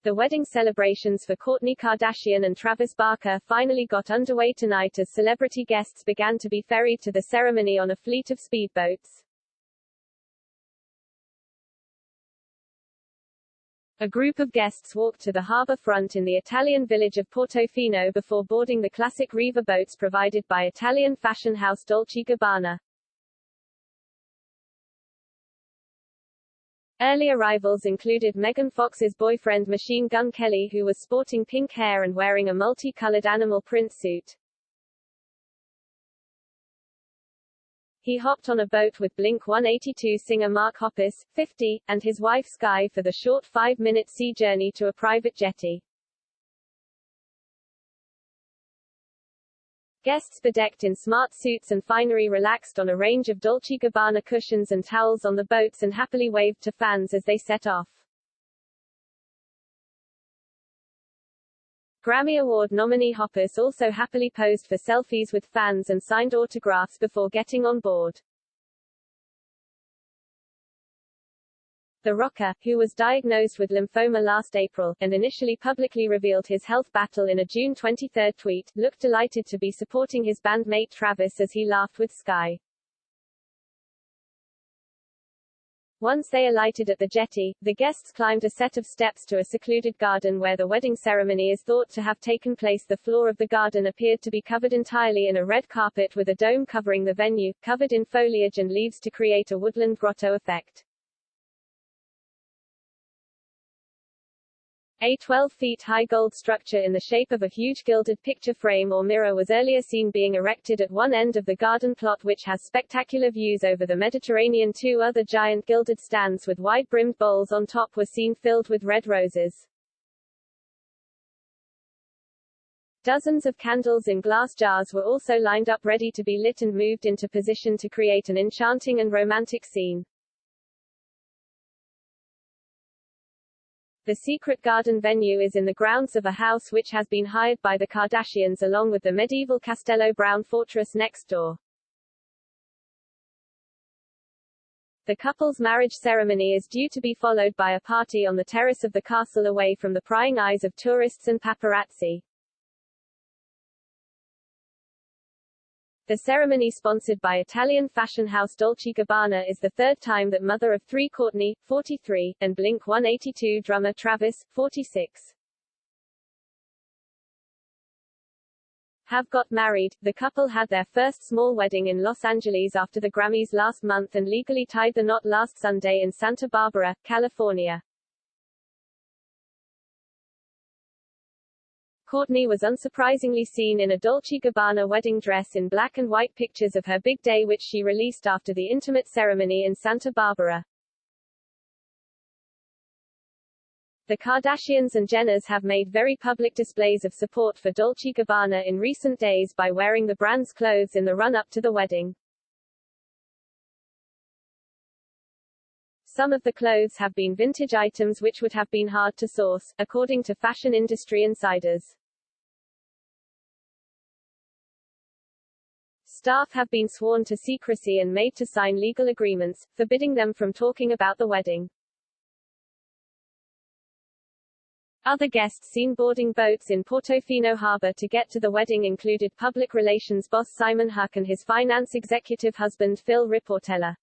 The wedding celebrations for Kourtney Kardashian and Travis Barker finally got underway tonight as celebrity guests began to be ferried to the ceremony on a fleet of speedboats. A group of guests walked to the harbour front in the Italian village of Portofino before boarding the classic river boats provided by Italian fashion house Dolce Gabbana. Early arrivals included Megan Fox's boyfriend Machine Gun Kelly, who was sporting pink hair and wearing a multi-colored animal print suit. He hopped on a boat with Blink-182 singer Mark Hoppus, 50, and his wife Sky for the short 5-minute sea journey to a private jetty. Guests bedecked in smart suits and finery relaxed on a range of Dolce Gabbana cushions and towels on the boats and happily waved to fans as they set off. Grammy Award nominee Hoppus also happily posed for selfies with fans and signed autographs before getting on board. The rocker, who was diagnosed with lymphoma last April, and initially publicly revealed his health battle in a June 23 tweet, looked delighted to be supporting his bandmate Travis as he laughed with Sky. Once they alighted at the jetty, the guests climbed a set of steps to a secluded garden where the wedding ceremony is thought to have taken place. The floor of the garden appeared to be covered entirely in a red carpet with a dome covering the venue, covered in foliage and leaves to create a woodland grotto effect. A 12-feet-high gold structure in the shape of a huge gilded picture frame or mirror was earlier seen being erected at one end of the garden plot, which has spectacular views over the Mediterranean. Two other giant gilded stands with wide-brimmed bowls on top were seen filled with red roses. Dozens of candles in glass jars were also lined up ready to be lit and moved into position to create an enchanting and romantic scene. The secret garden venue is in the grounds of a house which has been hired by the Kardashians along with the medieval Castello Brown fortress next door. The couple's marriage ceremony is due to be followed by a party on the terrace of the castle away from the prying eyes of tourists and paparazzi. The ceremony, sponsored by Italian fashion house Dolce Gabbana, is the third time that mother of three Kourtney, 43, and Blink-182 drummer Travis, 46, have got married. The couple had their first small wedding in Los Angeles after the Grammys last month and legally tied the knot last Sunday in Santa Barbara, California. Kourtney was unsurprisingly seen in a Dolce Gabbana wedding dress in black and white pictures of her big day, which she released after the intimate ceremony in Santa Barbara. The Kardashians and Jenners have made very public displays of support for Dolce Gabbana in recent days by wearing the brand's clothes in the run-up to the wedding. Some of the clothes have been vintage items which would have been hard to source, according to fashion industry insiders. Staff have been sworn to secrecy and made to sign legal agreements, forbidding them from talking about the wedding. Other guests seen boarding boats in Portofino harbor to get to the wedding included public relations boss Simon Huck and his finance executive husband Phil Riportella.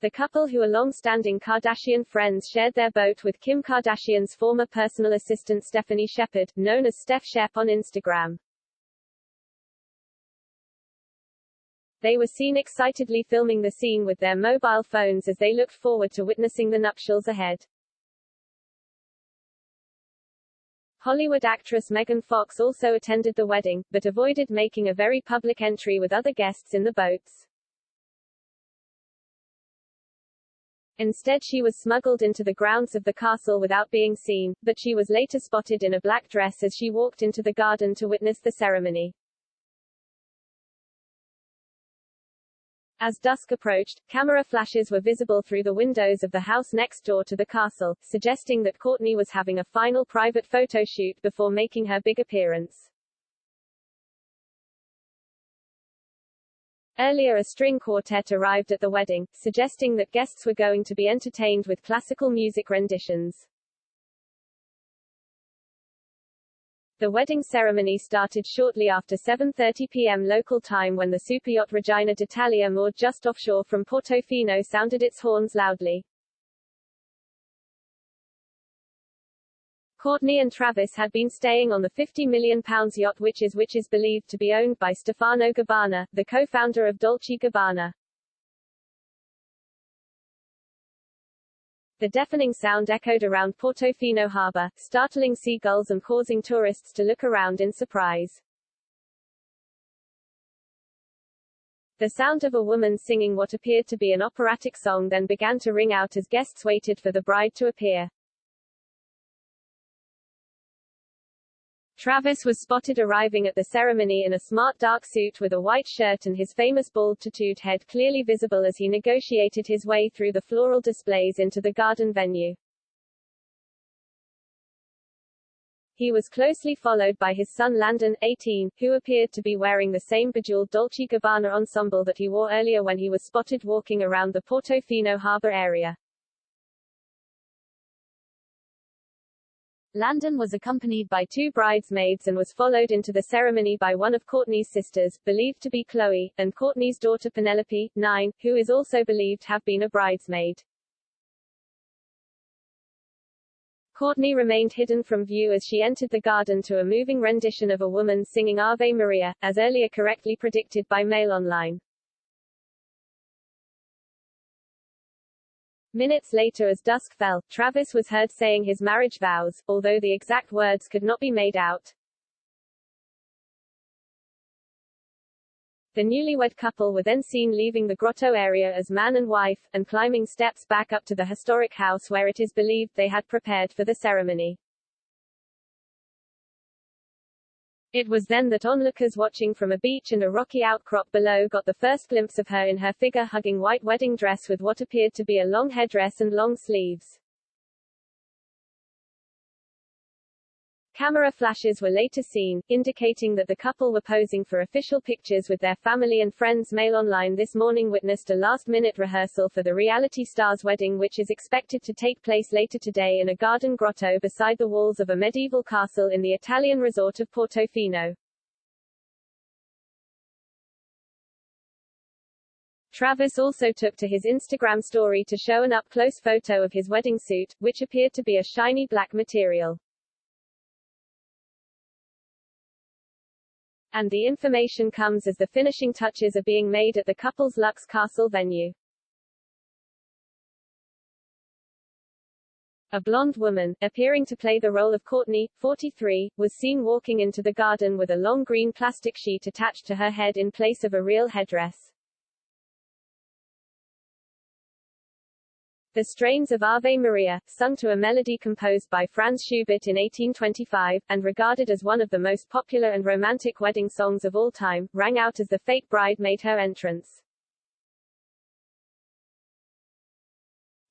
The couple, who are long-standing Kardashian friends, shared their boat with Kim Kardashian's former personal assistant Stephanie Shepard, known as Steph Shep on Instagram. They were seen excitedly filming the scene with their mobile phones as they looked forward to witnessing the nuptials ahead. Hollywood actress Megan Fox also attended the wedding, but avoided making a very public entry with other guests in the boats. Instead, she was smuggled into the grounds of the castle without being seen, but she was later spotted in a black dress as she walked into the garden to witness the ceremony. As dusk approached, camera flashes were visible through the windows of the house next door to the castle, suggesting that Kourtney was having a final private photo shoot before making her big appearance. Earlier a string quartet arrived at the wedding, suggesting that guests were going to be entertained with classical music renditions. The wedding ceremony started shortly after 7:30 p.m. local time when the superyacht Regina d'Italia moored just offshore from Portofino sounded its horns loudly. Kourtney and Travis had been staying on the £50 million yacht which is believed to be owned by Stefano Gabbana, the co-founder of Dolce Gabbana. The deafening sound echoed around Portofino harbor, startling seagulls and causing tourists to look around in surprise. The sound of a woman singing what appeared to be an operatic song then began to ring out as guests waited for the bride to appear. Travis was spotted arriving at the ceremony in a smart dark suit with a white shirt and his famous bald tattooed head clearly visible as he negotiated his way through the floral displays into the garden venue. He was closely followed by his son Landon, 18, who appeared to be wearing the same bejeweled Dolce Gabbana ensemble that he wore earlier when he was spotted walking around the Portofino harbor area. Landon was accompanied by two bridesmaids and was followed into the ceremony by one of Kourtney's sisters, believed to be Chloe, and Kourtney's daughter Penelope, 9, who is also believed to have been a bridesmaid. Kourtney remained hidden from view as she entered the garden to a moving rendition of a woman singing Ave Maria, as earlier correctly predicted by Mail Online. Minutes later as dusk fell, Travis was heard saying his marriage vows, although the exact words could not be made out. The newlywed couple were then seen leaving the grotto area as man and wife, and climbing steps back up to the historic house where it is believed they had prepared for the ceremony. It was then that onlookers watching from a beach and a rocky outcrop below got the first glimpse of her in her figure-hugging white wedding dress with what appeared to be a long headdress and long sleeves. Camera flashes were later seen, indicating that the couple were posing for official pictures with their family and friends. Mail Online this morning witnessed a last-minute rehearsal for the reality star's wedding which is expected to take place later today in a garden grotto beside the walls of a medieval castle in the Italian resort of Portofino. Travis also took to his Instagram story to show an up-close photo of his wedding suit, which appeared to be a shiny black material. And the information comes as the finishing touches are being made at the couple's Luxe Castle venue. A blonde woman, appearing to play the role of Kourtney, 43, was seen walking into the garden with a long green plastic sheet attached to her head in place of a real headdress. The strains of Ave Maria, sung to a melody composed by Franz Schubert in 1825, and regarded as one of the most popular and romantic wedding songs of all time, rang out as the fake bride made her entrance.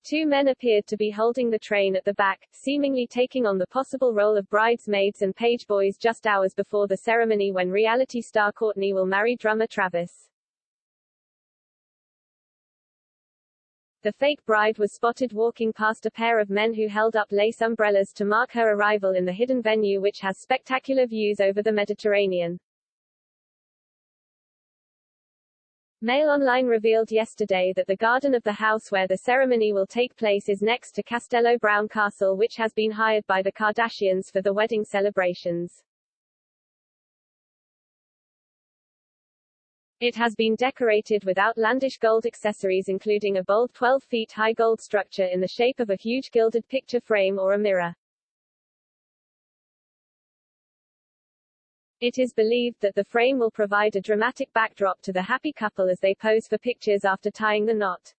Two men appeared to be holding the train at the back, seemingly taking on the possible role of bridesmaids and page boys just hours before the ceremony when reality star Kourtney will marry drummer Travis. The fake bride was spotted walking past a pair of men who held up lace umbrellas to mark her arrival in the hidden venue which has spectacular views over the Mediterranean. Mail Online revealed yesterday that the garden of the house where the ceremony will take place is next to Castello Brown Castle which has been hired by the Kardashians for the wedding celebrations. It has been decorated with outlandish gold accessories including a bold 12 feet high gold structure in the shape of a huge gilded picture frame or a mirror. It is believed that the frame will provide a dramatic backdrop to the happy couple as they pose for pictures after tying the knot.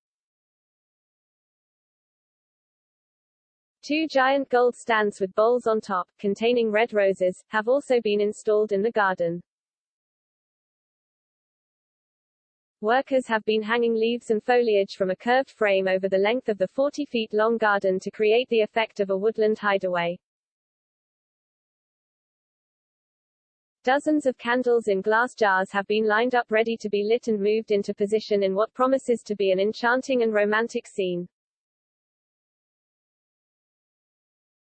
Two giant gold stands with bowls on top, containing red roses, have also been installed in the garden. Workers have been hanging leaves and foliage from a curved frame over the length of the 40 feet long garden to create the effect of a woodland hideaway. Dozens of candles in glass jars have been lined up ready to be lit and moved into position in what promises to be an enchanting and romantic scene.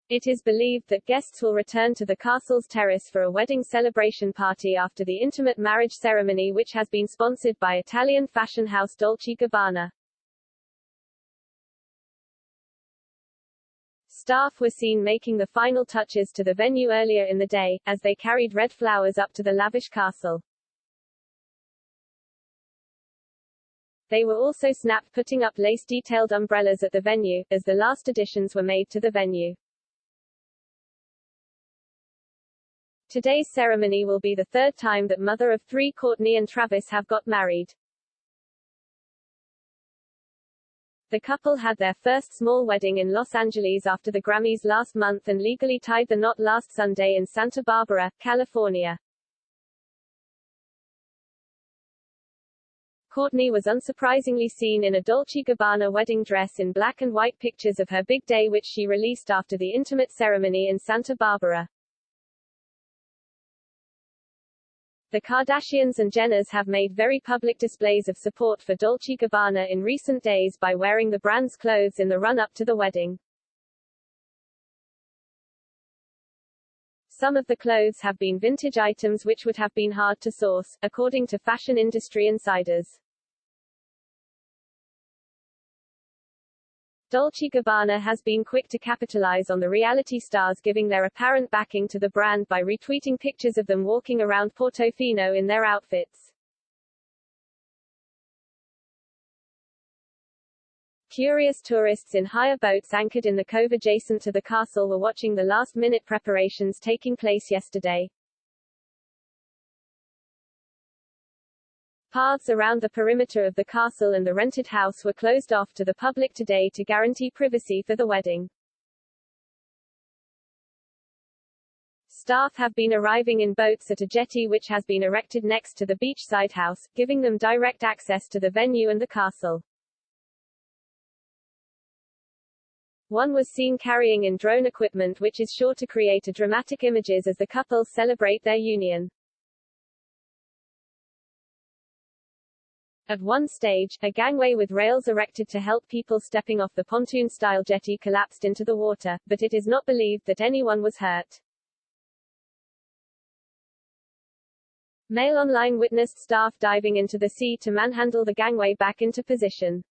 It is believed that guests will return to the castle's terrace for a wedding celebration party after the intimate marriage ceremony, which has been sponsored by Italian fashion house Dolce & Gabbana. Staff were seen making the final touches to the venue earlier in the day, as they carried red flowers up to the lavish castle. They were also snapped putting up lace-detailed umbrellas at the venue, as the last additions were made to the venue. Today's ceremony will be the third time that mother of three Kourtney and Travis have got married. The couple had their first small wedding in Los Angeles after the Grammys last month and legally tied the knot last Sunday in Santa Barbara, California. Kourtney was unsurprisingly seen in a Dolce & Gabbana wedding dress in black and white pictures of her big day, which she released after the intimate ceremony in Santa Barbara. The Kardashians and Jenners have made very public displays of support for Dolce & Gabbana in recent days by wearing the brand's clothes in the run-up to the wedding. Some of the clothes have been vintage items which would have been hard to source, according to fashion industry insiders. Dolce & Gabbana has been quick to capitalize on the reality stars giving their apparent backing to the brand by retweeting pictures of them walking around Portofino in their outfits. Curious tourists in hire boats anchored in the cove adjacent to the castle were watching the last-minute preparations taking place yesterday. Paths around the perimeter of the castle and the rented house were closed off to the public today to guarantee privacy for the wedding. Staff have been arriving in boats at a jetty which has been erected next to the beachside house, giving them direct access to the venue and the castle. One was seen carrying in drone equipment which is sure to create dramatic images as the couple celebrate their union. At one stage, a gangway with rails erected to help people stepping off the pontoon-style jetty collapsed into the water, but it is not believed that anyone was hurt. Mail Online witnessed staff diving into the sea to manhandle the gangway back into position.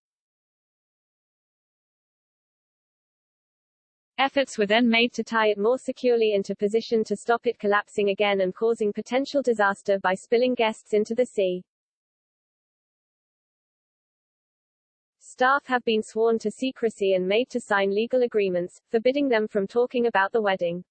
Efforts were then made to tie it more securely into position to stop it collapsing again and causing potential disaster by spilling guests into the sea. Staff have been sworn to secrecy and made to sign legal agreements, forbidding them from talking about the wedding.